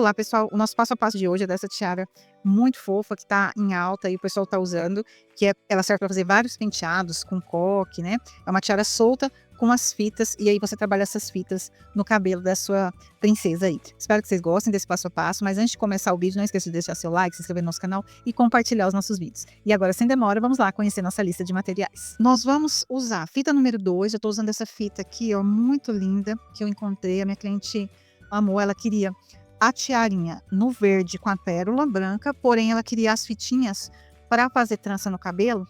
lá, pessoal, o nosso passo a passo de hoje é dessa tiara muito fofa, que tá em alta e o pessoal tá usando, ela serve para fazer vários penteados com coque, né? É uma tiara solta com as fitas, e aí você trabalha essas fitas no cabelo da sua princesa aí. Espero que vocês gostem desse passo a passo, mas antes de começar o vídeo, não esqueça de deixar seu like, se inscrever no nosso canal e compartilhar os nossos vídeos. E agora, sem demora, vamos lá conhecer nossa lista de materiais. Nós vamos usar a fita número 2, eu tô usando essa fita aqui, ó, muito linda, que eu encontrei, a minha cliente amou, ela queria a tiarinha no verde com a pérola branca, porém ela queria as fitinhas para fazer trança no cabelo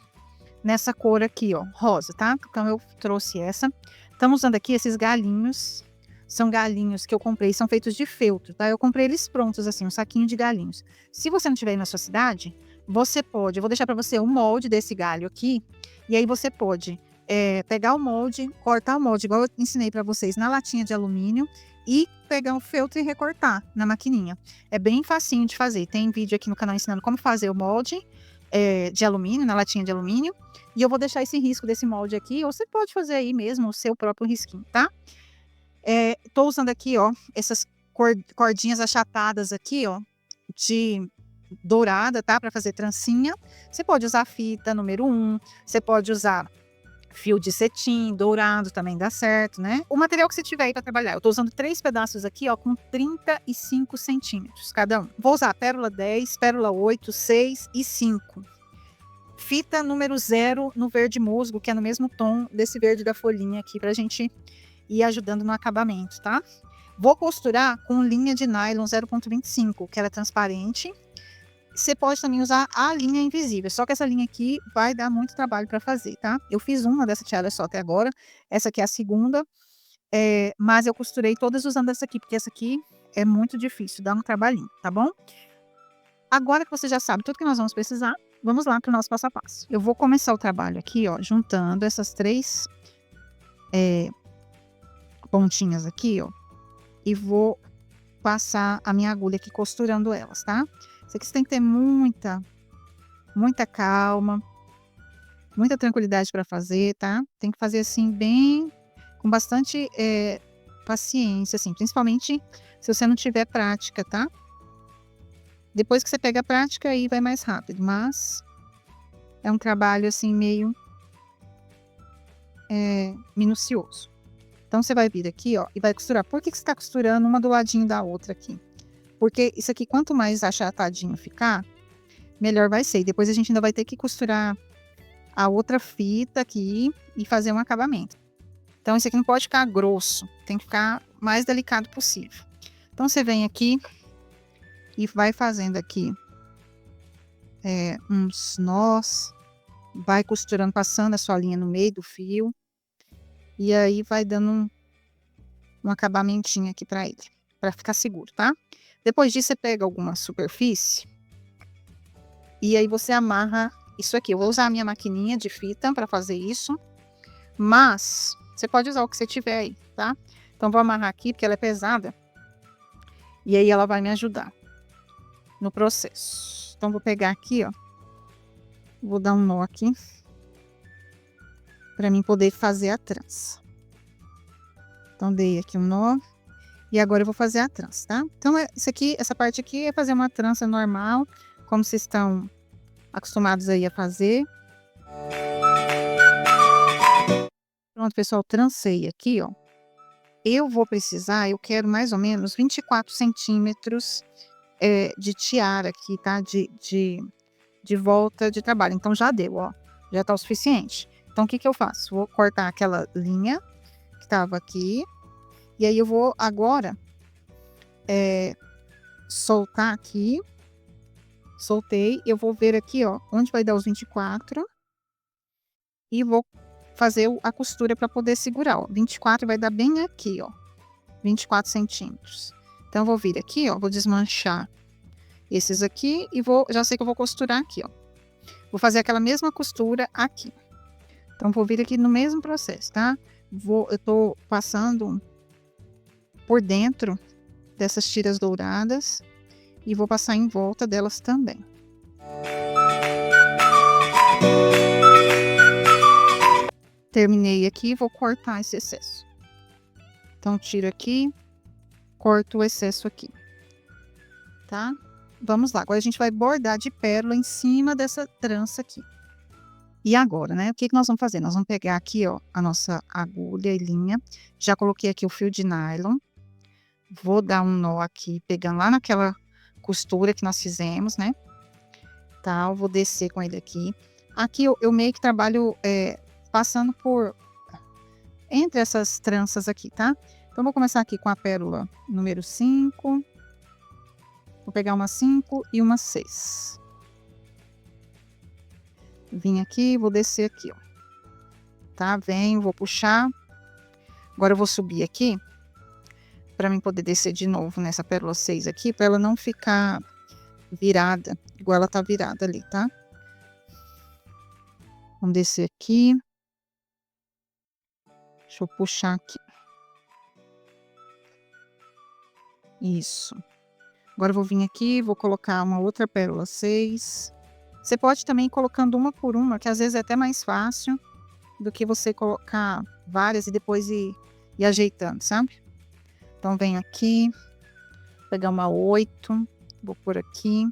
nessa cor aqui, ó, rosa, tá? Então eu trouxe essa. Estamos usando aqui esses galinhos, são galinhos que eu comprei, são feitos de feltro, tá? Eu comprei eles prontos assim, um saquinho de galinhos. Se você não tiver aí na sua cidade, você pode, eu vou deixar para você o molde desse galho aqui, e aí você pode pegar o molde, cortar o molde, igual eu ensinei para vocês na latinha de alumínio, e pegar o feltro e recortar na maquininha. É bem facinho de fazer. Tem vídeo aqui no canal ensinando como fazer o molde de alumínio, na latinha de alumínio. E eu vou deixar esse risco desse molde aqui, ou você pode fazer aí mesmo o seu próprio risquinho, tá? Tô usando aqui, ó, essas cordinhas achatadas aqui, ó, de dourada, tá? Para fazer trancinha. Você pode usar fita número 1, você pode usar fio de cetim, dourado, também dá certo, né? O material que você tiver aí para trabalhar. Eu tô usando 3 pedaços aqui, ó, com 35 centímetros cada um. Vou usar pérola 10, pérola 8, 6 e 5. Fita número 0 no verde musgo, que é no mesmo tom desse verde da folhinha aqui, pra gente ir ajudando no acabamento, tá? Vou costurar com linha de nylon 0,25, que ela é transparente. Você pode também usar a linha invisível, só que essa linha aqui vai dar muito trabalho para fazer, tá? Eu fiz uma dessa tiara só até agora, essa aqui é a segunda, mas eu costurei todas usando essa aqui, porque essa aqui é muito difícil, dá um trabalhinho, tá bom? Agora que você já sabe tudo que nós vamos precisar, vamos lá para o nosso passo a passo. Eu vou começar o trabalho aqui, ó, juntando essas 3 pontinhas aqui, ó, e vou passar a minha agulha aqui costurando elas, tá? Isso aqui você tem que ter muita calma, muita tranquilidade para fazer, tá? Tem que fazer assim bem, com bastante paciência, assim, principalmente se você não tiver prática, tá? Depois que você pega a prática, aí vai mais rápido, mas é um trabalho assim meio minucioso. Então você vai vir aqui, ó, e vai costurar. Por que você está costurando uma do ladinho da outra aqui? Porque isso aqui, quanto mais achatadinho ficar, melhor vai ser. E depois a gente ainda vai ter que costurar a outra fita aqui e fazer um acabamento. Então, esse aqui não pode ficar grosso, tem que ficar mais delicado possível. Então, você vem aqui e vai fazendo aqui uns nós, vai costurando, passando a sua linha no meio do fio, e aí vai dando um acabamentinho aqui para ele, para ficar seguro, tá? Depois disso, você pega alguma superfície e aí você amarra isso aqui. Eu vou usar a minha maquininha de fita para fazer isso, mas você pode usar o que você tiver aí, tá? Então, vou amarrar aqui, porque ela é pesada, e aí ela vai me ajudar no processo. Então, vou pegar aqui, ó, vou dar um nó aqui, para mim poder fazer a trança. Então, dei aqui um nó, e agora eu vou fazer a trança, tá? Então, isso aqui, essa parte aqui é fazer uma trança normal, como vocês estão acostumados aí a fazer. Pronto, pessoal, trancei aqui, ó. Eu vou precisar, eu quero mais ou menos 24 centímetros de tiara aqui, tá? De volta de trabalho. Então, já deu, ó. Já tá o suficiente. Então, o que que eu faço? Vou cortar aquela linha que tava aqui. E aí, eu vou agora soltar aqui. Soltei. Eu vou ver aqui, ó, onde vai dar os 24. E vou fazer a costura para poder segurar, ó. 24 vai dar bem aqui, ó. 24 centímetros. Então, eu vou vir aqui, ó. Vou desmanchar esses aqui e já sei que eu vou costurar aqui, ó. Vou fazer aquela mesma costura aqui. Então, vou vir aqui no mesmo processo, tá? Eu tô passando por dentro dessas tiras douradas e vou passar em volta delas também. Terminei aqui, vou cortar esse excesso. Então, tiro aqui, corto o excesso aqui. tá? Vamos lá, agora a gente vai bordar de pérola em cima dessa trança aqui. E agora, né, o que que nós vamos fazer? Nós vamos pegar aqui, ó, a nossa agulha e linha, já coloquei aqui o fio de nylon, vou dar um nó aqui, pegando lá naquela costura que nós fizemos, né, tá, eu vou descer com ele aqui. Aqui eu meio que trabalho, passando por entre essas tranças aqui, tá. Então vou começar aqui com a pérola número 5, vou pegar uma 5 e uma 6. Vim aqui, vou descer aqui, ó, tá, venho, vou puxar. Agora eu vou subir aqui, para mim poder descer de novo nessa pérola 6 aqui, para ela não ficar virada, igual ela tá virada ali, tá. Vamos descer aqui. Deixa eu puxar aqui. Isso. Agora eu vou vir aqui, vou colocar uma outra pérola 6. Você pode também ir colocando uma por uma, que às vezes é até mais fácil do que você colocar várias e depois ir ajeitando, sabe. Então venho aqui, pegar uma 8, vou por aqui.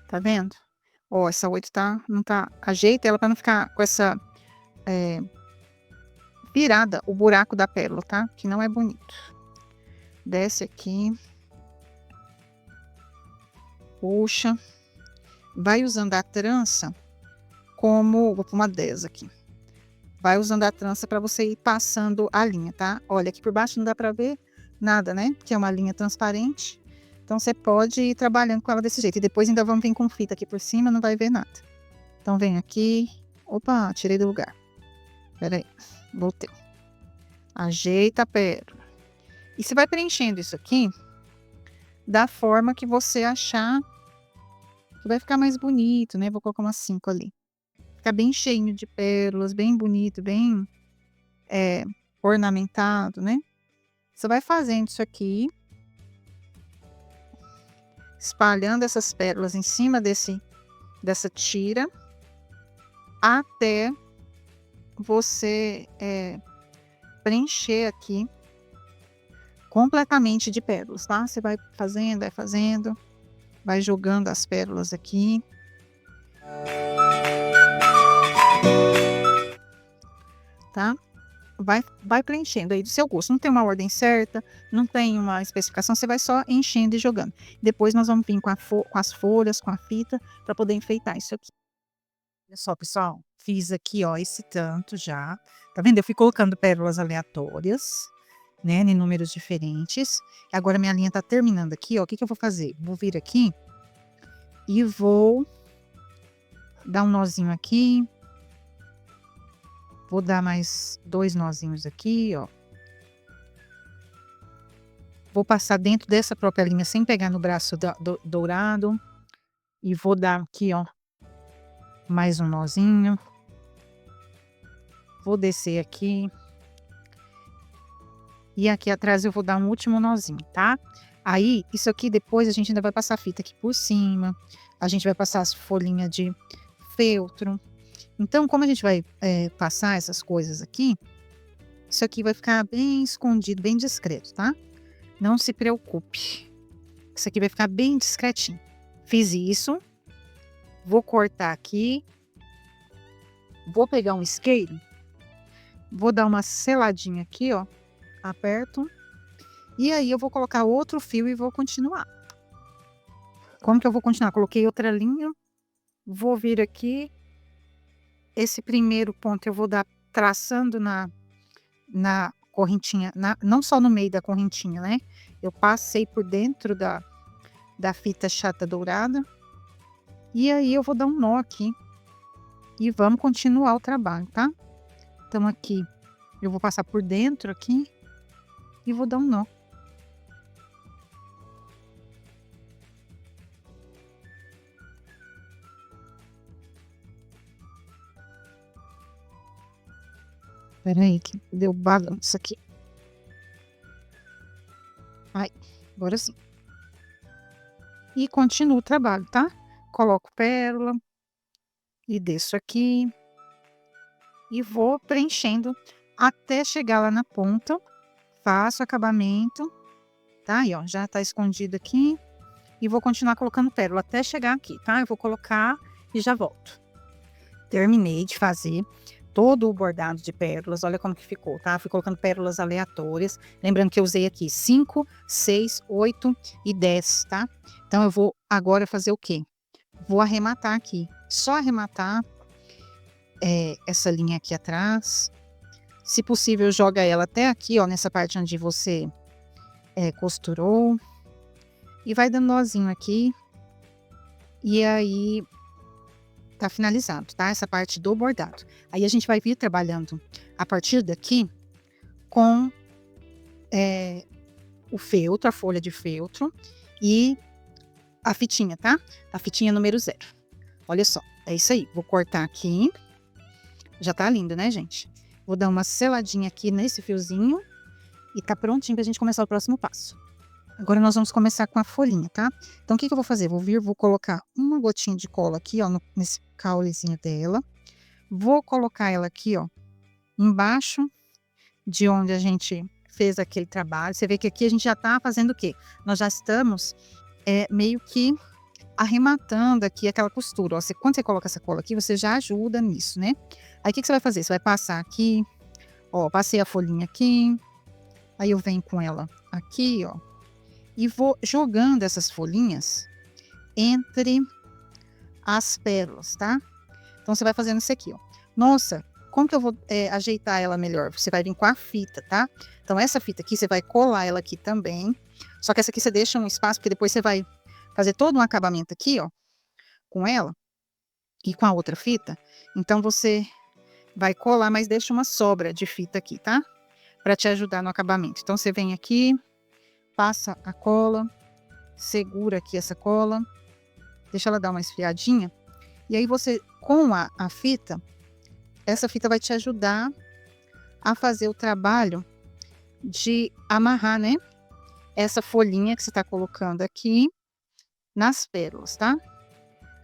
Tá vendo? Ó, essa 8 tá não tá, ajeita ela para não ficar com essa, eh, virada o buraco da pérola, tá, que não é bonito. Desce aqui. Puxa. Vai usando a trança como vou pôr uma 10 aqui. Vai usando a trança para você ir passando a linha, tá. Olha, aqui por baixo não dá para ver nada, né, porque é uma linha transparente, então você pode ir trabalhando com ela desse jeito. E depois ainda vamos vir com fita aqui por cima, não vai ver nada. Então vem aqui. Opa, tirei do lugar. Espera aí, voltei. Ajeita a pérola. E você vai preenchendo isso aqui da forma que você achar que vai ficar mais bonito, né. Vou colocar umas 5 ali. Fica bem cheinho de pérolas, bem bonito, bem, eh, ornamentado, né. Você vai fazendo isso aqui, espalhando essas pérolas em cima dessa tira, até você, preencher aqui completamente de pérolas, tá. Você vai fazendo, vai jogando as pérolas aqui. Tá. Vai preenchendo aí do seu gosto, não tem uma ordem certa, não tem uma especificação, você vai só enchendo e jogando. Depois nós vamos vir com as folhas, com a fita, para poder enfeitar isso aqui. Olha só pessoal, fiz aqui ó, esse tanto já, tá vendo? Eu fui colocando pérolas aleatórias, né, em números diferentes. Agora minha linha tá terminando aqui ó, o que que eu vou fazer? Vou vir aqui, e vou dar um nozinho aqui. Vou dar mais 2 nozinhos aqui, ó. Vou passar dentro dessa própria linha sem pegar no braço dourado. E vou dar aqui, ó, mais um nozinho. Vou descer aqui. E aqui atrás eu vou dar um último nozinho, tá? Aí, isso aqui depois a gente ainda vai passar fita aqui por cima. A gente vai passar as folhinhas de feltro. Então, como a gente vai, passar essas coisas aqui, isso aqui vai ficar bem escondido, bem discreto, tá? Não se preocupe. Isso aqui vai ficar bem discretinho. Fiz isso. Vou cortar aqui. Vou pegar um isqueiro. Vou dar uma seladinha aqui, ó. Aperto. E aí eu vou colocar outro fio e vou continuar. Como que eu vou continuar? Coloquei outra linha. Vou vir aqui. Esse primeiro ponto eu vou dar traçando na correntinha, não só no meio da correntinha, né? Eu passei por dentro da fita chata dourada. E aí eu vou dar um nó aqui. E vamos continuar o trabalho, tá? Então aqui, eu vou passar por dentro aqui. E vou dar um nó. Espera aí que deu bagunça aqui. Ai, agora sim. E continuo o trabalho, tá? Coloco pérola. E desço aqui. E vou preenchendo até chegar lá na ponta. Faço acabamento, tá? Aí, ó, já tá escondido aqui. E vou continuar colocando pérola até chegar aqui, tá? Eu vou colocar e já volto. Terminei de fazer todo o bordado de pérolas, olha como que ficou, tá? Fui colocando pérolas aleatórias, lembrando que eu usei aqui 5, 6, 8 e 10, tá? Então eu vou agora fazer o quê? Vou arrematar aqui, só arrematar essa linha aqui atrás. Se possível, joga ela até aqui, ó, nessa parte onde você costurou. E vai dando nozinho aqui. E aí tá finalizado, tá? Essa parte do bordado. Aí a gente vai vir trabalhando a partir daqui com o feltro, a folha de feltro e a fitinha, tá? A fitinha número 0. Olha só, é isso aí. Vou cortar aqui. Já tá lindo, né, gente? Vou dar uma seladinha aqui nesse fiozinho e tá prontinho pra gente começar o próximo passo. Agora nós vamos começar com a folhinha, tá? Então, o que que eu vou fazer? Vou colocar uma gotinha de cola aqui, ó, nesse caulezinho dela. Vou colocar ela aqui, ó, embaixo de onde a gente fez aquele trabalho. Você vê que aqui a gente já tá fazendo o quê? Nós já estamos meio que arrematando aqui aquela costura, ó. Quando você coloca essa cola aqui, você já ajuda nisso, né? Aí, o que que você vai fazer? Você vai passar aqui, ó, passei a folhinha aqui, aí eu venho com ela aqui, ó, e vou jogando essas folhinhas entre as pérolas, tá? Então, você vai fazendo isso aqui, ó. Nossa, como que eu vou ajeitar ela melhor? Você vai vir com a fita, tá? Então, essa fita aqui, você vai colar ela aqui também. Só que essa aqui você deixa um espaço, porque depois você vai fazer todo um acabamento aqui, ó, com ela e com a outra fita. Então, você vai colar, mas deixa uma sobra de fita aqui, tá? Pra te ajudar no acabamento. Então, você vem aqui, passa a cola, segura aqui essa cola, deixa ela dar uma esfriadinha. E aí você, com a fita, essa fita vai te ajudar a fazer o trabalho de amarrar, né? Essa folhinha que você tá colocando aqui nas pérolas, tá?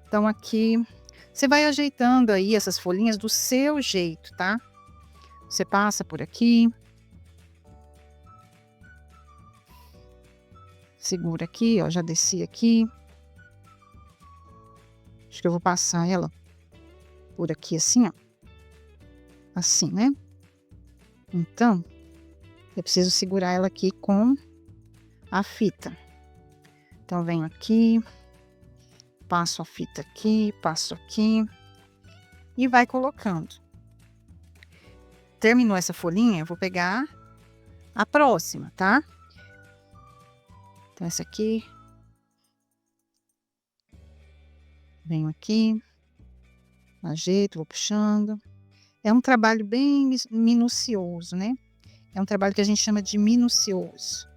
Então aqui, você vai ajeitando aí essas folhinhas do seu jeito, tá? Você passa por aqui. Segura aqui, ó, já desci aqui. Acho que eu vou passar ela por aqui assim, ó. Assim, né? Então, eu preciso segurar ela aqui com a fita. Então, venho aqui, passo a fita aqui, passo aqui e vai colocando. Terminou essa folhinha, eu vou pegar a próxima, tá? Então, essa aqui. Venho aqui, ajeito, vou puxando. É um trabalho bem minucioso, né? É um trabalho que a gente chama de minucioso.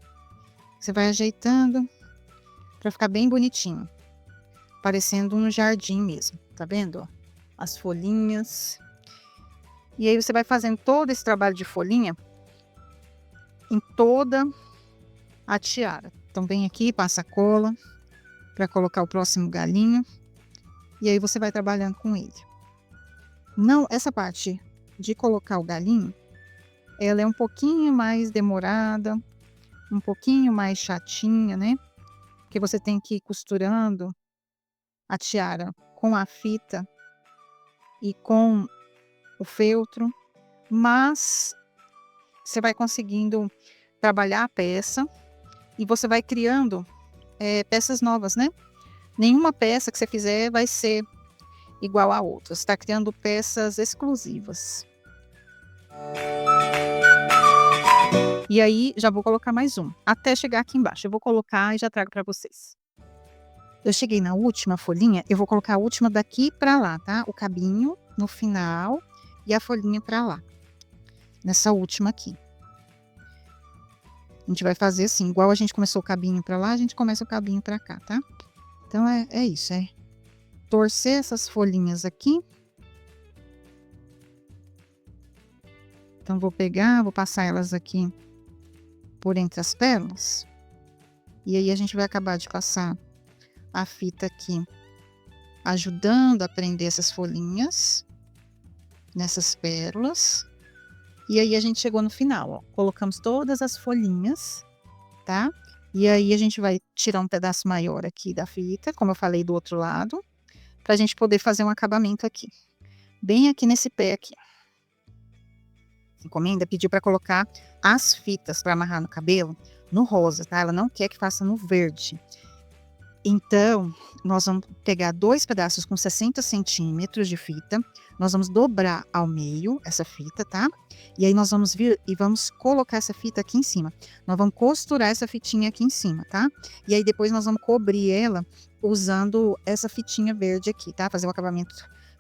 Você vai ajeitando para ficar bem bonitinho, parecendo um jardim mesmo, tá vendo? Ó, as folhinhas. E aí você vai fazendo todo esse trabalho de folhinha em toda a tiara. Então vem aqui, passa a cola para colocar o próximo galinho. E aí você vai trabalhando com ele. Não, essa parte de colocar o galinho, ela é um pouquinho mais demorada, um pouquinho mais chatinha, né? Porque você tem que ir costurando a tiara com a fita e com o feltro, mas você vai conseguindo trabalhar a peça e você vai criando peças novas, né? Nenhuma peça que você fizer vai ser igual a outra. Você está criando peças exclusivas. E aí, já vou colocar mais um, até chegar aqui embaixo. Eu vou colocar e já trago para vocês. Eu cheguei na última folhinha, eu vou colocar a última daqui para lá, tá? O cabinho no final e a folhinha para lá. Nessa última aqui. A gente vai fazer assim, igual a gente começou o cabinho para lá, a gente começa o cabinho para cá, tá? Então, é isso, torcer essas folhinhas aqui. Então, vou pegar, vou passar elas aqui por entre as pérolas. E aí, a gente vai acabar de passar a fita aqui, ajudando a prender essas folhinhas nessas pérolas. E aí, a gente chegou no final, ó. Colocamos todas as folhinhas, tá? E aí a gente vai tirar um pedaço maior aqui da fita, como eu falei do outro lado, pra gente poder fazer um acabamento aqui, bem aqui nesse pé aqui. A encomenda pediu para colocar as fitas para amarrar no cabelo no rosa, tá? Ela não quer que faça no verde. Então, nós vamos pegar 2 pedaços com 60 centímetros de fita, nós vamos dobrar ao meio essa fita, tá? E aí nós vamos vir e vamos colocar essa fita aqui em cima. Nós vamos costurar essa fitinha aqui em cima, tá? E aí depois nós vamos cobrir ela usando essa fitinha verde aqui, tá? Fazer o acabamento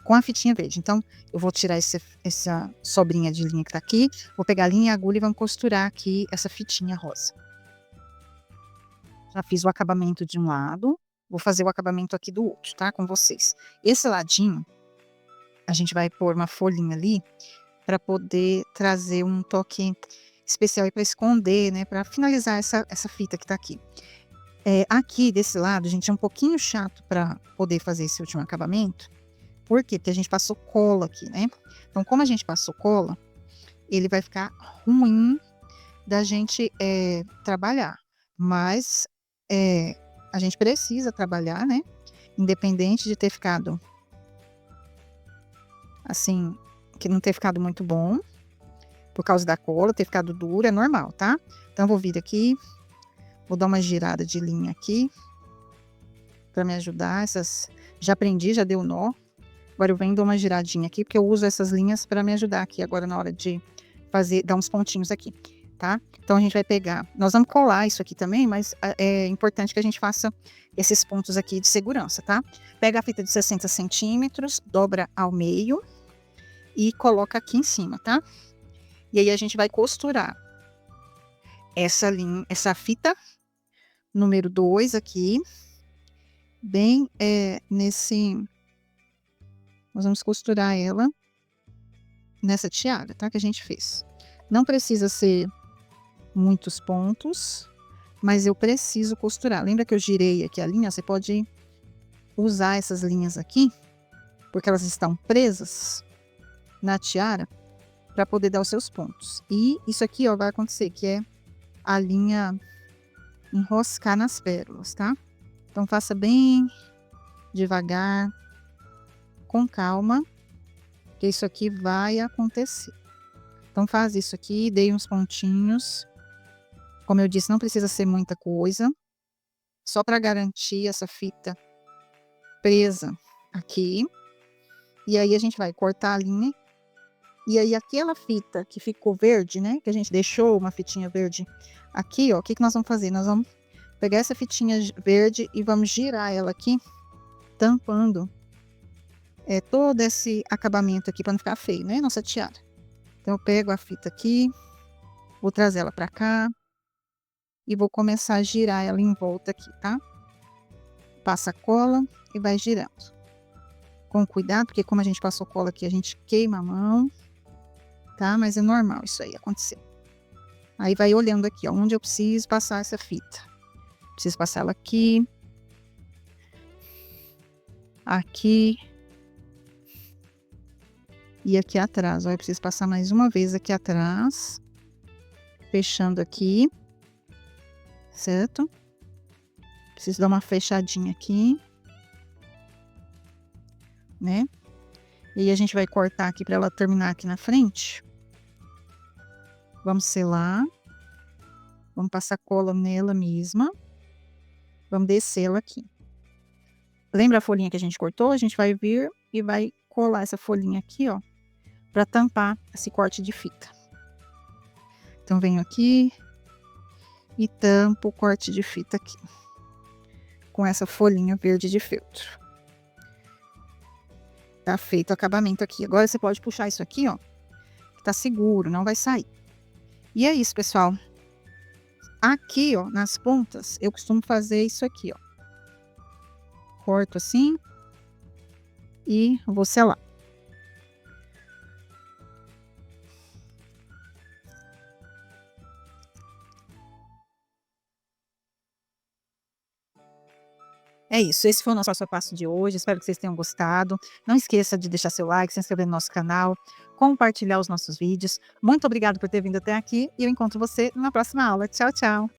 com a fitinha verde. Então, eu vou tirar essa sobrinha de linha que tá aqui, vou pegar a linha e a agulha e vamos costurar aqui essa fitinha rosa. Já fiz o acabamento de um lado, vou fazer o acabamento aqui do outro, tá? Com vocês. Esse ladinho, a gente vai pôr uma folhinha ali para poder trazer um toque especial aí para esconder, né? Para finalizar essa fita que tá aqui. Aqui desse lado, gente, é um pouquinho chato para poder fazer esse último acabamento. Por quê? Porque a gente passou cola aqui, né? Então, como a gente passou cola, ele vai ficar ruim da gente trabalhar. Mas a gente precisa trabalhar, né? Independente de ter ficado assim, que não ter ficado muito bom, por causa da cola, ter ficado dura, é normal, tá? Então, eu vou vir aqui, vou dar uma girada de linha aqui, para me ajudar. Já aprendi, já deu nó. Agora eu venho e dou uma giradinha aqui, porque eu uso essas linhas para me ajudar aqui agora na hora de dar uns pontinhos aqui, tá? Então a gente vai pegar, nós vamos colar isso aqui também, mas é importante que a gente faça esses pontos aqui de segurança, tá? Pega a fita de 60 centímetros, dobra ao meio e coloca aqui em cima, tá? E aí a gente vai costurar essa fita número 2 aqui, bem nós vamos costurar ela nessa tiara, tá? Que a gente fez. Não precisa ser muitos pontos, mas eu preciso costurar. Lembra que eu girei aqui a linha? Você pode usar essas linhas aqui, porque elas estão presas na tiara, para poder dar os seus pontos. E isso aqui, ó, vai acontecer, que é a linha enroscar nas pérolas, tá? Então faça bem devagar, com calma, que isso aqui vai acontecer. Então faz isso aqui, dei uns pontinhos. Como eu disse, não precisa ser muita coisa, só para garantir essa fita presa aqui. E aí a gente vai cortar a linha. E aí aquela fita que ficou verde, né, que a gente deixou uma fitinha verde aqui, ó, o que que nós vamos fazer? Nós vamos pegar essa fitinha verde e vamos girar ela aqui, tampando todo esse acabamento aqui para não ficar feio, né, nossa tiara. Então eu pego a fita aqui, vou trazer ela para cá e vou começar a girar ela em volta aqui, tá? Passa a cola e vai girando. Com cuidado, porque como a gente passou cola aqui, a gente queima a mão, tá? Mas é normal isso aí acontecer. Aí vai olhando aqui, ó, onde eu preciso passar essa fita. Preciso passar ela aqui. Aqui. E aqui atrás, ó, eu preciso passar mais uma vez aqui atrás, fechando aqui, certo? Preciso dar uma fechadinha aqui, né? E aí a gente vai cortar aqui para ela terminar aqui na frente. Vamos selar, vamos passar cola nela mesma, vamos descer ela aqui. Lembra a folhinha que a gente cortou? A gente vai vir e vai colar essa folhinha aqui, ó, para tampar esse corte de fita. Então venho aqui e tampo o corte de fita aqui com essa folhinha verde de feltro. Tá feito o acabamento aqui. Agora você pode puxar isso aqui, ó, que tá seguro, não vai sair. E é isso, pessoal. Aqui, ó, nas pontas, eu costumo fazer isso aqui, ó. Corto assim e vou selar. É isso, esse foi o nosso passo a passo de hoje, espero que vocês tenham gostado. Não esqueça de deixar seu like, se inscrever no nosso canal, compartilhar os nossos vídeos. Muito obrigada por ter vindo até aqui e eu encontro você na próxima aula. Tchau, tchau!